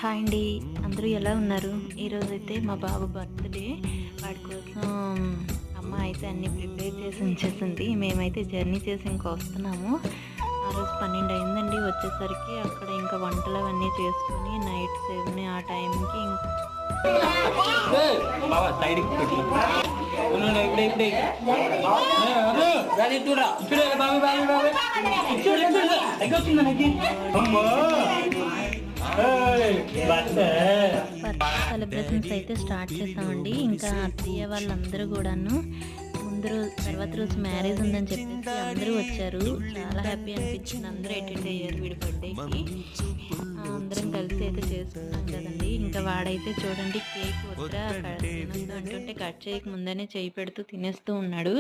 Hi అండి. అందరూ ఎలా ఉన్నారు? ఈరోజైతే మా బాబు బర్త్‌డే. వాడి కోసం అమ్మ అయితే అన్నీ ప్రిపేర్ చేసి ఉంచేసింది. మేమైతే జర్నీ చేసి ఇంక వస్తున్నాము. ఆ రోజు 12 అయిందండి వచ్చేసరికి. అక్కడ ఇంకా వంటలవన్నీ చేసుకొని నైట్ 7 ఆ టైంకి బాబా సైడ్కి పెట్టు ఇప్పుడే ఇప్పుడే చూడరా ఇప్పుడే బాబు బాబు బాబు ఎగ్గొచ్చిందా నాకు అమ్మా బర్త్‌డే సెలబ్రేషన్స్ అయితే స్టార్ట్ చేసామండి. ఇంకా అత్తయ్య వాళ్ళందరూ కూడాను తర్వాత రోజు మ్యారేజ్ ఉందని చెప్పేసి అందరూ వచ్చారు. చాలా హ్యాపీ అనిపించింది. అందరూ అటెండ్ అయ్యారు వీడి బర్త్డేకి. అందరం కలిసి అయితే చేసుకున్నాం కదండి. ఇంకా వాడైతే చూడండి కేక్ వద్దురా తినొద్దు అంటుంటే కట్ చేయక ముందనే చేయి పెడుతూ తినేస్తూ ఉన్నాడు.